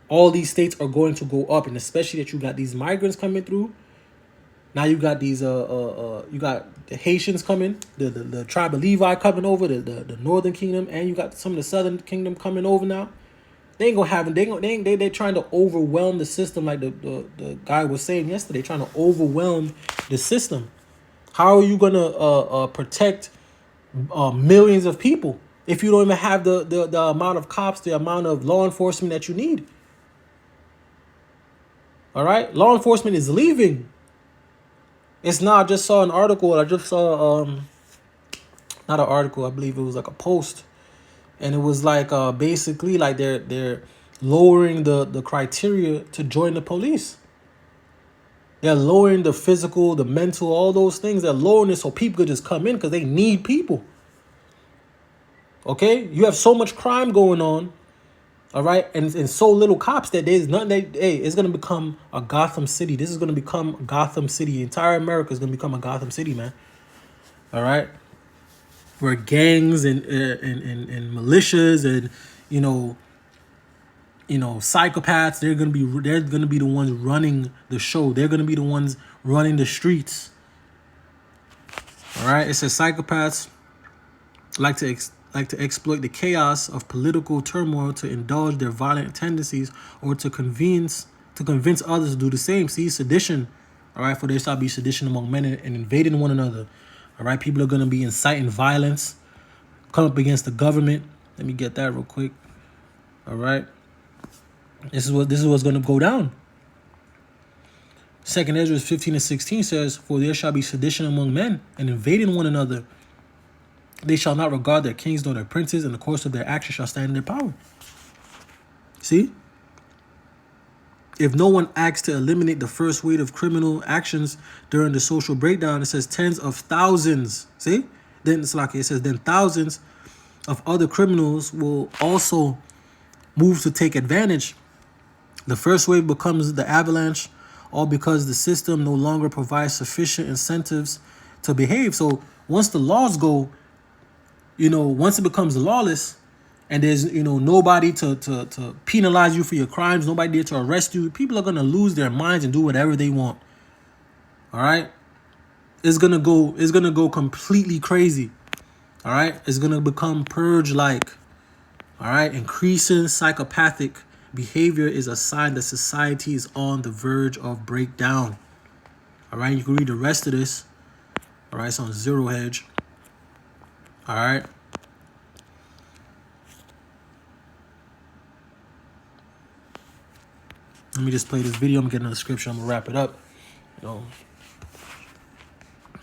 All these states are going to go up, and especially that you got these migrants coming through. Now you got these you got the Haitians coming, the tribe of Levi coming over, the northern kingdom, and you got some of the southern kingdom coming over now. They ain't gonna have they're trying to overwhelm the system, like the guy was saying yesterday, trying to overwhelm the system. How are you gonna protect millions of people if you don't even have the amount of cops, the amount of law enforcement that you need. All right, law enforcement is leaving. It's not. I just saw an article. I just saw not an article. I believe it was like a post, and it was like basically like they're lowering the criteria to join the police. They're lowering the physical, the mental, all those things. They're lowering it so people could just come in because they need people. Okay, you have so much crime going on. All right, and so little cops that there's nothing. Hey, it's gonna become a Gotham City. This is gonna become Gotham City. Entire America is gonna become a Gotham City, man. All right, where gangs and militias and you know psychopaths, they're gonna be the ones running the show. They're gonna be the ones running the streets. All right, it says psychopaths like to exploit the chaos of political turmoil to indulge their violent tendencies or to convince others to do the same. See, sedition. All right, for there shall be sedition among men and invading one another. All right, people are going to be inciting violence, come up against the government. Let me get that real quick. All right, this is what's going to go down. 2 Ezra 15:16 says, "For there shall be sedition among men and invading one another. They shall not regard their kings nor their princes, and the course of their actions shall stand in their power." See? If no one acts to eliminate the first wave of criminal actions during the social breakdown, it says tens of thousands. See? Then it's like it says then thousands of other criminals will also move to take advantage. The first wave becomes the avalanche, all because the system no longer provides sufficient incentives to behave. So once the laws go, once it becomes lawless and there's, nobody to penalize you for your crimes, nobody there to arrest you, people are going to lose their minds and do whatever they want. All right. It's going to go completely crazy. All right. It's going to become Purge-like. All right. Increasing psychopathic behavior is a sign that society is on the verge of breakdown. All right. You can read the rest of this. All right. It's on Zero Hedge. All right. Let me just play this video. I'm getting a description. I'm gonna wrap it up.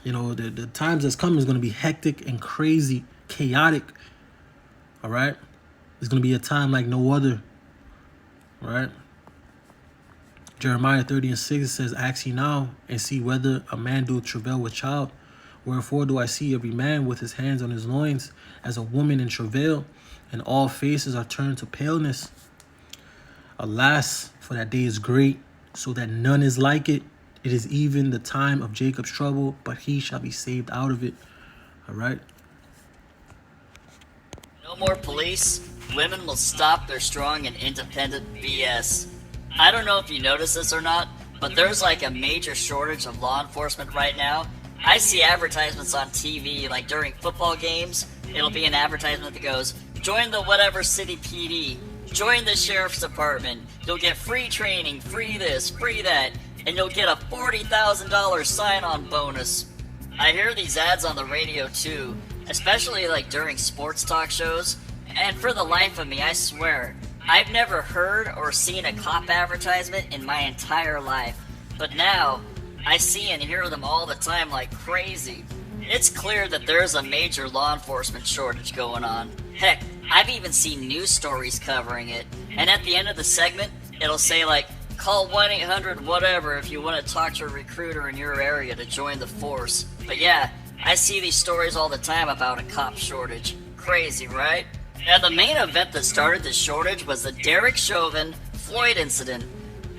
The times that's coming is gonna be hectic and crazy, chaotic. All right. It's gonna be a time like no other. All right. Jeremiah 30:6 says, "Ask ye now and see whether a man doeth travail with child. Wherefore do I see every man with his hands on his loins, as a woman in travail, and all faces are turned to paleness. Alas, for that day is great, so that none is like it. It is even the time of Jacob's trouble, but he shall be saved out of it." All right. No more police. Women will stop their strong and independent BS. I don't know if you notice this or not, but there's like a major shortage of law enforcement right now. I see advertisements on TV, like during football games, it'll be an advertisement that goes, "Join the whatever city PD, join the sheriff's department, you'll get free training, free this, free that, and you'll get a $40,000 sign-on bonus." I hear these ads on the radio too, especially like during sports talk shows, and for the life of me, I swear, I've never heard or seen a cop advertisement in my entire life, but now I see and hear them all the time like crazy. It's clear that there's a major law enforcement shortage going on. Heck, I've even seen news stories covering it. And at the end of the segment, it'll say like, "Call 1-800-whatever if you want to talk to a recruiter in your area to join the force." But yeah, I see these stories all the time about a cop shortage. Crazy, right? Now the main event that started this shortage was the Derek Chauvin Floyd incident.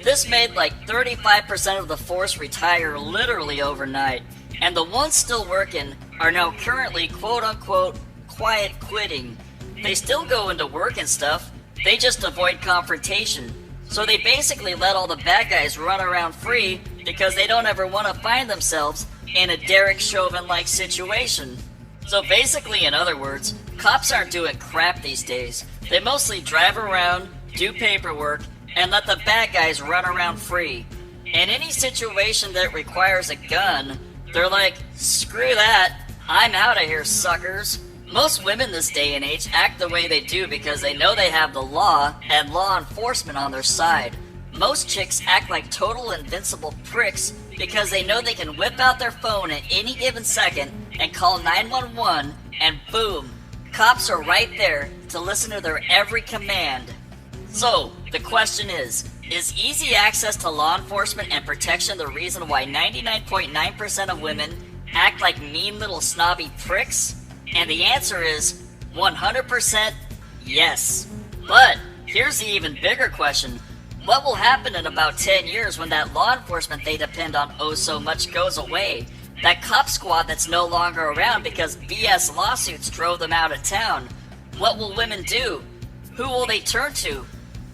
This made like 35% of the force retire literally overnight, and the ones still working are now currently quote-unquote quiet quitting. They still go into work and stuff, they just avoid confrontation. So they basically let all the bad guys run around free because they don't ever want to find themselves in a Derek Chauvin-like situation. So basically, in other words, cops aren't doing crap these days. They mostly drive around, do paperwork, and let the bad guys run around free. In any situation that requires a gun, they're like, "Screw that, I'm out of here, suckers. Most women this day and age act the way they do because they know they have the law and law enforcement on their side. Most chicks act like total invincible pricks because they know they can whip out their phone at any given second and call 911 and boom, cops are right there to listen to their every command. So, the question is easy access to law enforcement and protection the reason why 99.9% of women act like mean little snobby pricks? And the answer is 100% yes. But here's the even bigger question. What will happen in about 10 years when that law enforcement they depend on oh so much goes away? That cop squad that's no longer around because BS lawsuits drove them out of town. What will women do? Who will they turn to?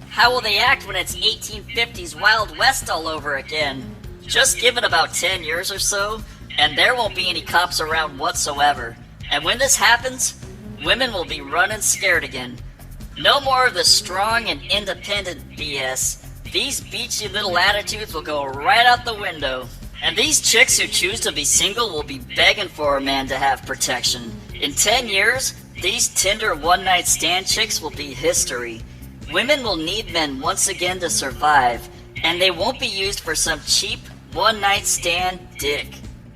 How will they act when it's 1850s Wild West all over again? Just give it about 10 years or so, and there won't be any cops around whatsoever. And when this happens, women will be running scared again. No more of the strong and independent BS. These beachy little attitudes will go right out the window. And these chicks who choose to be single will be begging for a man to have protection. In 10 years, these Tinder one-night stand chicks will be history. Women will need men once again to survive, and they won't be used for some cheap one-night stand dick.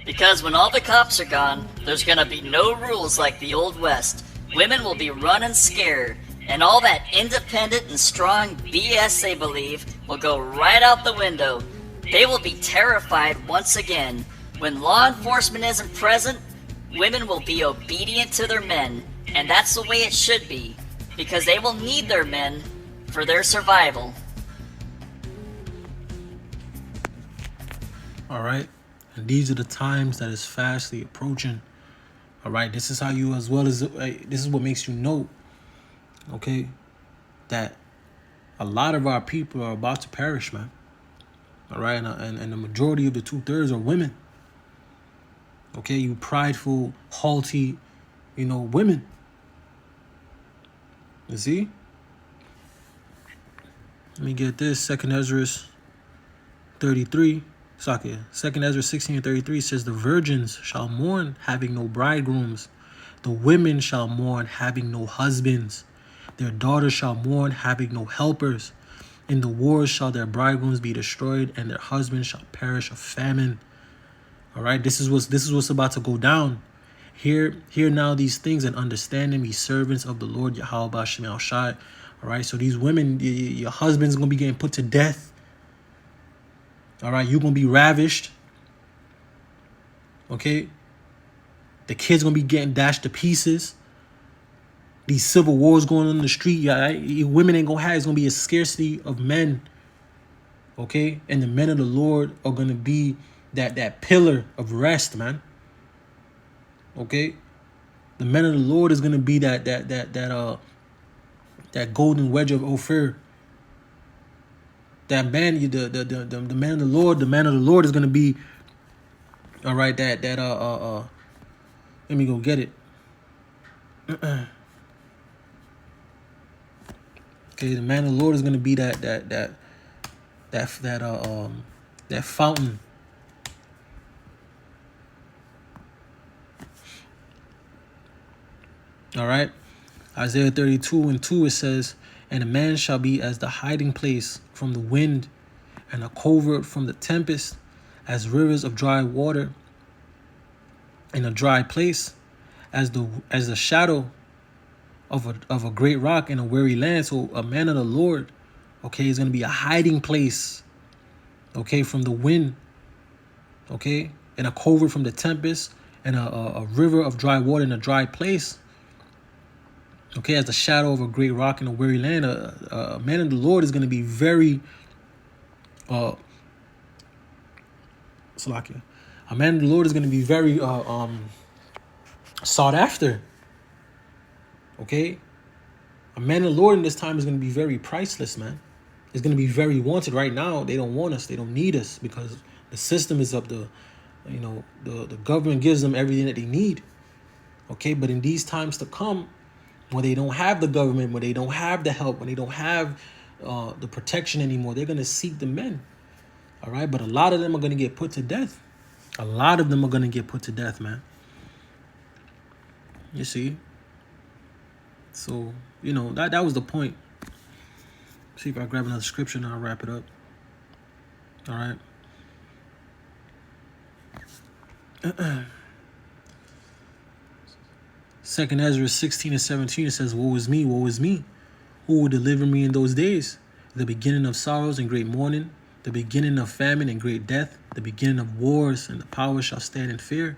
Because when all the cops are gone, there's gonna be no rules like the Old West. Women will be running scared, and all that independent and strong BS they believe will go right out the window. They will be terrified once again. When law enforcement isn't present, women will be obedient to their men, and that's the way it should be, because they will need their men for their survival. All right. And these are the times that is fastly approaching. All right. This is how you, as well as, this is what makes you know, okay, that a lot of our people are about to perish, man. All right. And the majority of the 2/3 are women. Okay. You prideful, haughty, women. You see? Let me get this. 2nd Ezra 33. Sakia. 2nd Ezra 16:33 says, the virgins shall mourn, having no bridegrooms. The women shall mourn, having no husbands. Their daughters shall mourn, having no helpers. In the wars shall their bridegrooms be destroyed, and their husbands shall perish of famine. All right, this is what's about to go down. Hear now these things and understand them, ye servants of the Lord Yahweh B'Shem El Shai. All right, so these women, your husband's gonna be getting put to death. All right, you're gonna be ravished. Okay, the kids gonna be getting dashed to pieces. These civil wars going on in the street. Yeah, women ain't gonna have. It's gonna be a scarcity of men. Okay, and the men of the Lord are gonna be that pillar of rest, man. Okay, the men of the Lord is gonna be that golden wedge of Ophir. That man, the man of the Lord, is gonna be, all right. Let me go get it. Okay, the man of the Lord is gonna be that fountain. All right, Isaiah 32:2 it says, and a man shall be as the hiding place from the wind, and a covert from the tempest, as rivers of dry water in a dry place, as the shadow of a great rock in a weary land. So a man of the Lord, okay, is going to be a hiding place, okay, from the wind, okay, and a covert from the tempest, and a river of dry water in a dry place. Okay, as the shadow of a great rock in a weary land. A man of the Lord is going to be very, Salakia. A man of the Lord is going to be very sought after. Okay, a man of the Lord in this time is going to be very priceless, man. It's going to be very wanted. Right now, they don't want us. They don't need us because the system is up. The government gives them everything that they need. Okay, but in these times to come, when they don't have the government, when they don't have the help, when they don't have the protection anymore, they're going to seek the men. All right. But a lot of them are going to get put to death. A lot of them are going to get put to death, man. You see? So, you know, that was the point. See if I grab another scripture and I'll wrap it up. All right. Second Ezra 16 and 17, it says, woe is me, woe is me. Who will deliver me in those days? The beginning of sorrows and great mourning, the beginning of famine and great death, the beginning of wars, and the power shall stand in fear,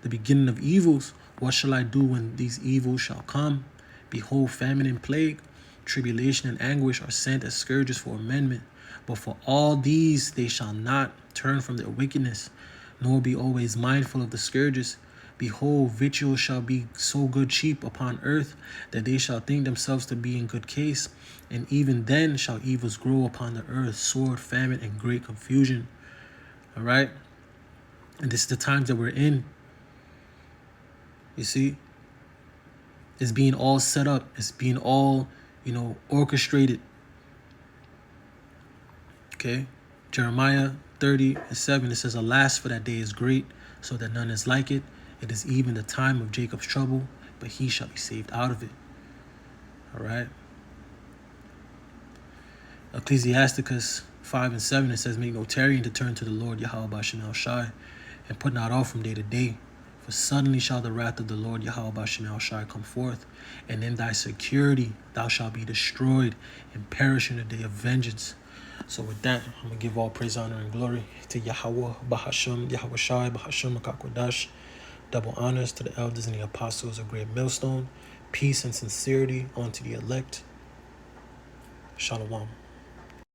the beginning of evils. What shall I do when these evils shall come? Behold, famine and plague, tribulation and anguish are sent as scourges for amendment. But for all these they shall not turn from their wickedness, nor be always mindful of the scourges. Behold, victuals shall be so good cheap upon earth, that they shall think themselves to be in good case. And even then shall evils grow upon the earth, sword, famine, and great confusion. All right? And this is the times that we're in. You see? It's being all set up. It's being all, orchestrated. Okay? Jeremiah 30:7, it says, alas, for that day is great, so that none is like it. It is even the time of Jacob's trouble, but he shall be saved out of it. All right? Ecclesiasticus 5:7, it says, make no tarrying to turn to the Lord Yahweh Ba'Shem El Shai, and put not off from day to day. For suddenly shall the wrath of the Lord Yahweh Ba'Shem El Shai come forth, and in thy security thou shalt be destroyed and perish in the day of vengeance. So with that, I'm going to give all praise, honor, and glory to Yahweh Ba'Shem, Yahweh Shai, Ba'Shem HaKakodash. Double honors to the elders and the apostles of Great Millstone. Peace and sincerity unto the elect. Shalom.